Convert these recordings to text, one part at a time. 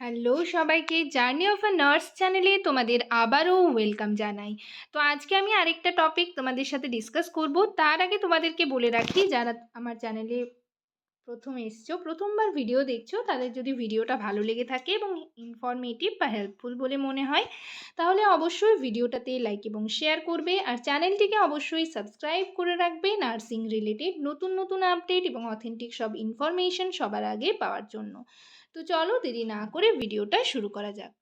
Hello সবাইকে, journey of a nurse চ্যানেলে তোমাদের আবারও ওয়েলকাম জানাই। তো আজকে আমি আরেকটা টপিক তোমাদের সাথে ডিসকাস করব। তার আগে তোমাদেরকে বলে রাখি, যারা আমার চ্যানেলে প্রথম এসছো, প্রথমবার ভিডিও দেখছো, তাদের যদি ভিডিওটা ভালো লেগে থাকে এবং ইনফরমেটিভ বা হেল্পফুল বলে মনে হয়, তাহলে অবশ্যই ভিডিওটাতে লাইক এবং শেয়ার করবে। আর চ্যানেলটিকে অবশ্যই সাবস্ক্রাইব করে রাখবে নার্সিং রিলেটেড নতুন নতুন আপডেট এবং অথেন্টিক সব ইনফরমেশন সবার আগে পাওয়ার জন্য। তো চলো দেরি না করে ভিডিওটা শুরু করা যাক।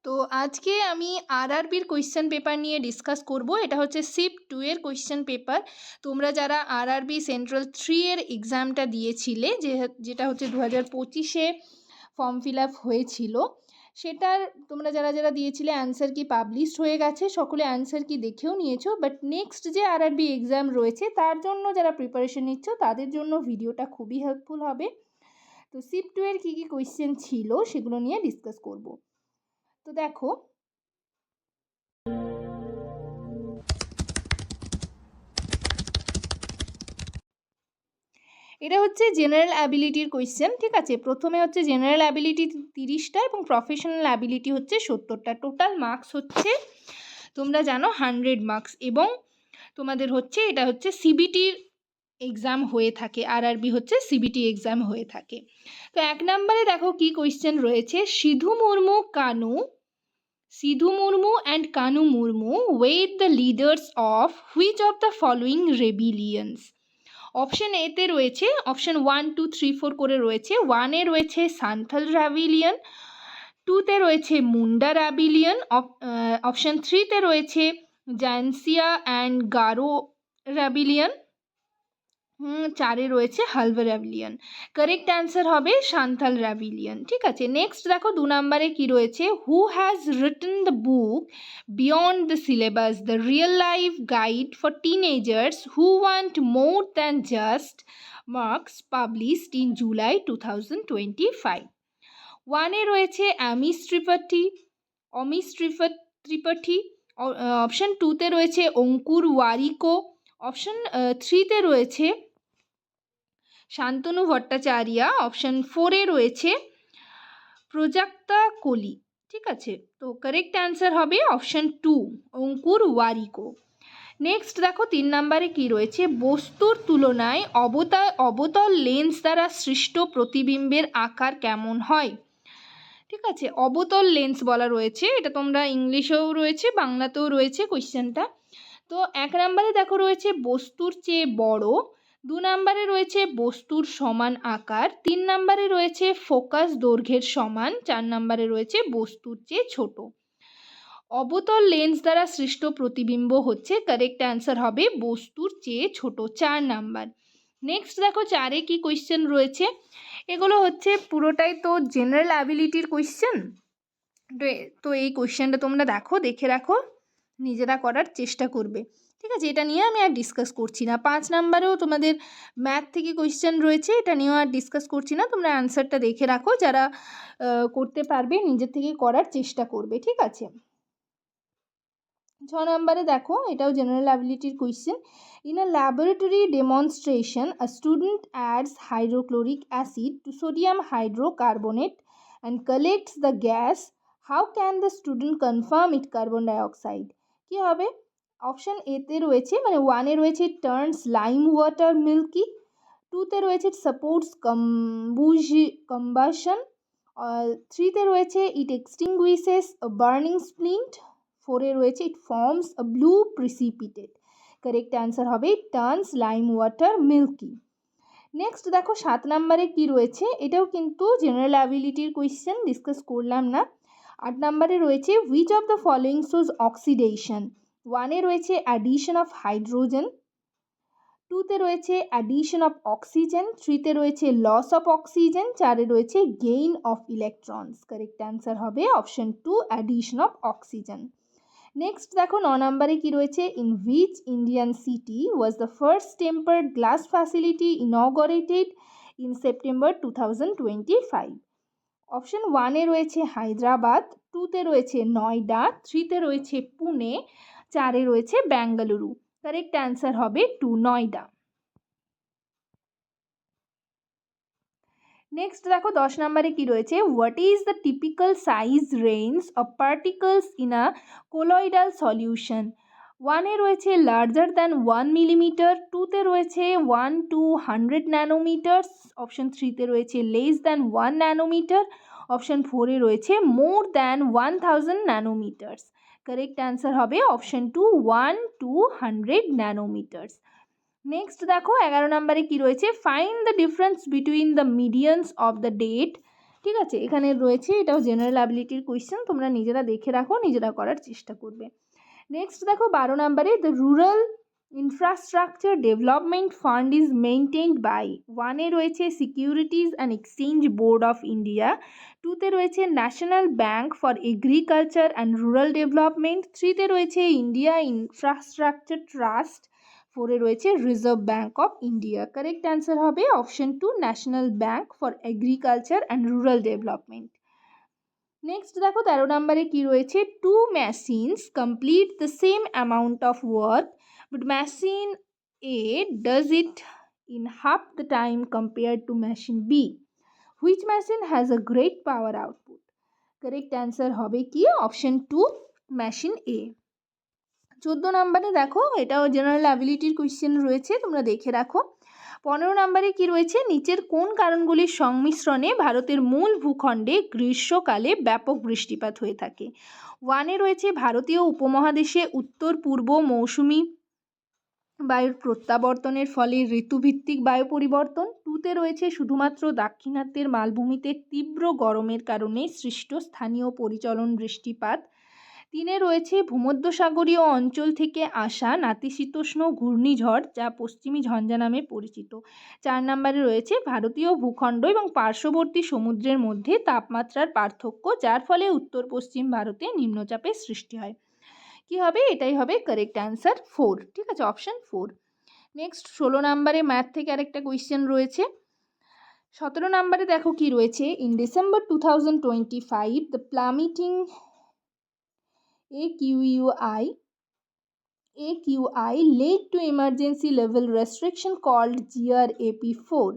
তো আজকে আমি আরআরবির কোয়েশ্চেন পেপার নিয়ে ডিসকাস করব। এটা হচ্ছে শিফট 2 এর কোয়েশ্চেন পেপার। তোমরা যারা আরআরবি সেন্ট্রাল 3 এর এক্সামটা দিয়েছিলে, যেটা হচ্ছে 2025-এ ফর্ম ফিল আপ হয়েছিল, সেটার তোমরা যারা যারা দিয়েছিলে অ্যান্সার কি পাবলিশড হয়ে গেছে, সকলে অ্যান্সার কি দেখেও নিয়েছো। বাট নেক্সট যে আরআরবি এক্সাম রয়েছে তার জন্য যারা প্রিপারেশন নিচ্ছ, তাদের জন্য ভিডিওটা খুবই হেল্পফুল হবে। তো শিফট 2 এর কী কী কোয়েশ্চেন ছিল সেগুলো নিয়ে ডিসকাস করব। তো দেখো, এটা হচ্ছে জেনারেল অ্যাবিলিটির কোয়েশ্চেন। ঠিক আছে, প্রথমে হচ্ছে জেনারেল অ্যাবিলিটি 30টা এবং প্রফেশনাল অ্যাবিলিটি হচ্ছে 70টা। টোটাল মার্কস হচ্ছে তোমরা জানো 100 মার্কস। এবং তোমাদের হচ্ছে এটা হচ্ছে সিবিটির এক্সাম হয়ে থাকে, আরআরবি হচ্ছে সিবিটি এক্সাম হয়ে থাকে। তো 1 নম্বরে দেখো কি কোয়েশ্চেন রয়েছে। Sidhu Murmu and Kanu Murmu were the leaders of which of the following rebellions? Option এতে রয়েছে, অপশন 1, 2, 3, 4 করে রয়েছে। 1-এ রয়েছে সান্থাল র্যাবিলিয়ন, 2-তে রয়েছে মুন্ডা র্যাবিলিয়ন, অপশন 3-তে রয়েছে জানসিয়া অ্যান্ড গারো র্যাবিলিয়ন, 4-এ রয়েছে হালভা র্যাবিলিয়ন। কারেক্ট অ্যান্সার হবে সান্থাল র্যাবিলিয়ন। ঠিক আছে, নেক্সট দেখো 2 নম্বরে কি রয়েছে। Who has written the book beyond the syllabus, the real life guide for teenagers who want more than just marks, published in July 2025? 1-এ রয়েছে অমিশ ত্রিপাঠী, অপশন 2-তে রয়েছে অঙ্কুর ওয়ারিকো, অপশন 3-তে রয়েছে শান্তনু ভট্টাচার্য, অপশন 4-এ রয়েছে প্রজাক্তা কোলি। ঠিক আছে, তো কারেক্ট অ্যান্সার হবে অপশন 2, অঙ্কুর ওয়ারিকো। নেক্সট দেখো 3 নম্বরে কি রয়েছে। বস্তুর তুলনায় অবতল লেন্স দ্বারা সৃষ্ট প্রতিবিম্বের আকার কেমন হয়? ঠিক আছে, অবতল লেন্স বলা রয়েছে, এটা তোমরা ইংলিশেও রয়েছে বাংলাতেও রয়েছে কোয়েশ্চেনটা। তো 1 নম্বরে দেখো রয়েছে বস্তুর চেয়ে বড়, 2 নম্বরে রয়েছে বস্তুর সমান আকার, 3 নম্বরে রয়েছে ফোকাস দৈর্ঘ্যের সমান, 4 নম্বরে রয়েছে বস্তুর চেয়ে ছোট। অবতল লেন্স দ্বারা সৃষ্ট প্রতিবিম্ব হচ্ছে, কারেক্ট অ্যান্সার হবে বস্তুর চেয়ে ছোট, 4 নাম্বার। নেক্সট দেখো 4-এ কি কোয়েশ্চেন রয়েছে। এগুলো হচ্ছে পুরোটাই তো জেনারেল অ্যাবিলিটির কোয়েশ্চেন। তো এই কোয়েশ্চেনটা তোমরা দেখে রাখো, নিজেরা করার চেষ্টা করবে। ঠিক আছে, এটা নিয়ে আমি আর ডিসকাস করছি না। 5 নাম্বারেও তোমাদের ম্যাথ থেকে কোয়েশ্চেন রয়েছে, এটা নিয়েও আর ডিসকাস করছি না। তোমরা অ্যান্সারটা দেখে রাখো, যারা করতে পারবে নিজের থেকে করার চেষ্টা করবে। ঠিক আছে, 6 নম্বরে দেখো, এটাও জেনারেল অ্যাবিলিটির question. In a laboratory demonstration a student adds hydrochloric acid to sodium hydrocarbonate and collects the gas, how can the student confirm it carbon dioxide? কী হবে? অপশন এতে রয়েছে, মানে 1-এ রয়েছে টার্নস লাইম ওয়াটার মিল্কি, 2-তে রয়েছে সাপোর্টস কম্বাশন, 3-তে রয়েছে ইট এক্সটিংগুইশেস আ বার্নিং স্প্লিন্ট, 4-এ রয়েছে it forms a blue precipitate. Correct answer হবে turns lime water milky. Next দেখো 7 নম্বরে কি রয়েছে, এটাও কিন্তু জেনারেল অ্যাবিলিটির কোয়েশ্চেন, ডিসকাস করলাম না। 8 নম্বরে রয়েছে which of the following shows oxidation? 1-এ রয়েছে অ্যাডিশন অফ হাইড্রোজেন, 2-তে রয়েছে অ্যাডিশন অফ অক্সিজেন, 3-তে রয়েছে লস অফ অক্সিজেন, 4-এ রয়েছে gain of electrons. Correct answer হবে option 2, addition of oxygen. Next দেখো 9 নম্বরে কি রয়েছে। In which Indian city was the first tempered glass facility inaugurated in September 2025? Option 1-এ রয়েছে হায়দ্রাবাদ, 2-তে রয়েছে নয়ডা, 3-তে রয়েছে পুনে, 4-এ রয়েছে বেঙ্গালুরু। কারেক্ট অ্যান্সার হবে 2, নয়ডা। নেক্সট দেখো 10 নম্বরে কি রয়েছে, what is the typical size range of particles in a colloidal solution? 1 এ রয়েছে লার্জার দ্যান 1 মিলিমিটার, 2তে রয়েছে 1 to 100 ন্যানোমিটার্স, অপশন 3তে রয়েছে লেস দ্যান 1 ন্যানোমিটার, অপশন 4-এ রয়েছে more than 1000 nanometres. Correct answer হবে অপশন 2, 1 to 100 ন্যানোমিটার্স। নেক্সট দেখো 11 নম্বরে কি রয়েছে, find the difference between the medians of the data. ঠিক আছে, এখানে রয়েছে, এটাও জেনারেল অ্যাবিলিটির কোয়েশ্চেন, তোমরা নিজেরা দেখে রাখো, নিজেরা করার চেষ্টা করবে। নেক্সট দেখো 12 নম্বরে, the Rural Infrastructure Development Fund is maintained by. 1-এ রয়েছে Securities and Exchange Board of India, 2-তে রয়েছে National Bank for Agriculture and Rural Development, 3-তে রয়েছে ইন্ডিয়া ইনফ্রাস্ট্রাকচার ট্রাস্ট, 4-এ রয়েছে Reserve Bank of India. Correct answer হবে option 2, National Bank for Agriculture and Rural Development. Next দেখো 13 নম্বরে কি রয়েছে, two machines complete the same amount of work but machine A does it in half the time compared to machine B, which machine has a great power output? Correct answer হবে কি option 2, machine এ। 14 নম্বরে দেখো, এটাও general অ্যাবিলিটির question রয়েছে, তোমরা দেখে রাখো। 15 নম্বরে কি রয়েছে, নিচের কোন কারণগুলির সংমিশ্রণে ভারতের মূল ভূখণ্ডে গ্রীষ্মকালে ব্যাপক বৃষ্টিপাত হয়ে থাকে? 1-এ রয়েছে ভারতীয় উপমহাদেশে উত্তর পূর্ব মৌসুমি বায়ুর প্রত্যাবর্তনের ফলে ঋতুভিত্তিক বায়ু পরিবর্তন, 2-তে রয়েছে শুধুমাত্র দাক্ষিণাত্যের মালভূমিতে তীব্র গরমের কারণে সৃষ্ট স্থানীয় পরিচলন বৃষ্টিপাত, 3-এ রয়েছে ভূমধ্যসাগরীয় অঞ্চল থেকে আসা নাতিশীতোষ্ণ ঘূর্ণিঝড় যা পশ্চিমী ঝঞ্ঝা নামে পরিচিত, 4 নম্বরে রয়েছে ভারতীয় ভূখণ্ড এবং পার্শ্ববর্তী সমুদ্রের মধ্যে তাপমাত্রার পার্থক্য যার ফলে উত্তর পশ্চিম ভারতে নিম্নচাপের সৃষ্টি হয়। কি হবে? এটাই হবে কারেক্ট অ্যান্সার 4। ঠিক আছে, অপশন 4। নেক্সট 16 নম্বরে ম্যাথ থেকে আরেকটা কোয়েশ্চেন রয়েছে। 17 নম্বরে দেখো কি রয়েছে, in December 2025 the plummeting AQI led to emergency level restriction called GRAP4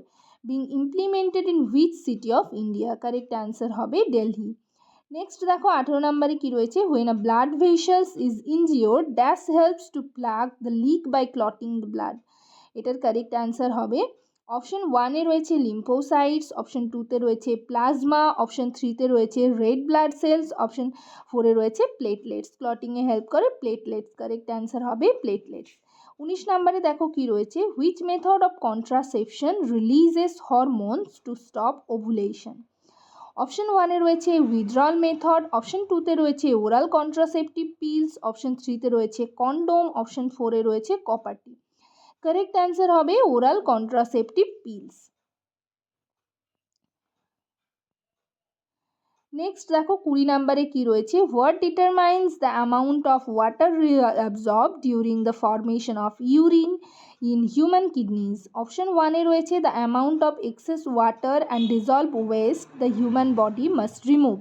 being implemented in which city of India? Correct answer হবে Delhi. Next দেখো 18 নম্বরে কি রয়েছে, when a blood vessels is injured dash helps to plug the leak by clotting the blood? এটার correct answer হবে option 1-এ রয়েছে lymphocytes, option 2-তে রয়েছে প্লাজমা, অপশন 3-তে রয়েছে রেড ব্লাড সেলস, অপশন 4-এ রয়েছে প্লেটলেটস। ক্লটিংয়ে হেল্প করে প্লেটলেটস, কারেক্ট অ্যান্সার হবে প্লেটলেটস। 19 নম্বরে দেখো কি রয়েছে, which method of contraception releases hormones to stop ovulation? Option 1-এ রয়েছে উইথড্রল মেথড, অপশন 2-তে রয়েছে ওরাল কন্ট্রাসেপটিভ পিলস, অপশন 3-তে রয়েছে কন্ডোম, অপশন 4-এ রয়েছে কপারটি। কারেক্ট অ্যান্সার হবে ওরাল কন্ট্রাসেপটিভ পিলস। নেক্সট দেখো 20 নম্বরে কি রয়েছে, what determines the amount of water absorb during the formation of urine in human kidneys? Option 1-এ রয়েছে the amount of excess water and dissolve waste the human body must remove,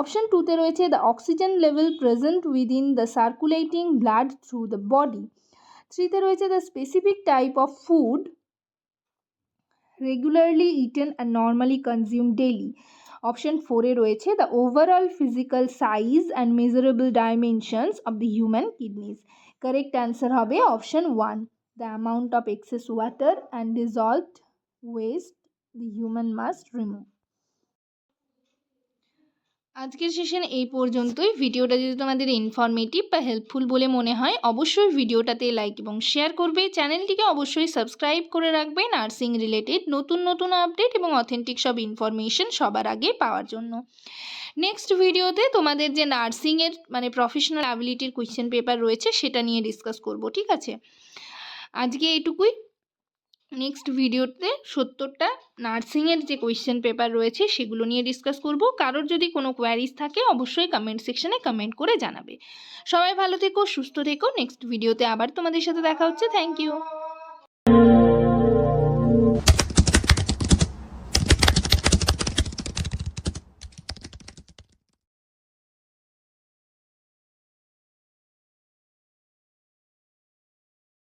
option 2-তে রয়েছে the oxygen level present within the circulating blood through the body, 3-তে রয়েছে the specific type of food regularly eaten and normally consume daily, option 4-এ রয়েছে the overall physical size and measurable dimensions of the human kidneys. Correct answer হবে option 1, the amount of excess water and dissolved waste the human must remove. আজকের session এই পর্যন্তই। ভিডিওটা যদি তোমাদের informative বা হেল্পফুল বলে মনে হয় অবশ্যই ভিডিওটাতে লাইক এবং শেয়ার করবে, চ্যানেলটিকে অবশ্যই সাবস্ক্রাইব করে রাখবে নার্সিং রিলেটেড নতুন নতুন আপডেট এবং অথেন্টিক সব ইনফরমেশন সবার আগে পাওয়ার জন্য। নেক্সট ভিডিওতে তোমাদের যে নার্সিংয়ের মানে প্রফেশনাল অ্যাবিলিটির কোয়েশ্চেন পেপার রয়েছে সেটা নিয়ে ডিসকাস করব। ঠিক আছে, আজকে এইটুকুই। নেক্সট ভিডিওতে 70টা নার্সিংয়ের যে কোয়েশ্চেন পেপার রয়েছে সেগুলো নিয়ে ডিসকাস করব। কারোর যদি কোনো কোয়ারিজ থাকে অবশ্যই কমেন্ট সেকশনে কমেন্ট করে জানাবে। সবাই ভালো থেকো, সুস্থ থেকো। নেক্সট ভিডিওতে আবার তোমাদের সাথে দেখা হচ্ছে। Thank you.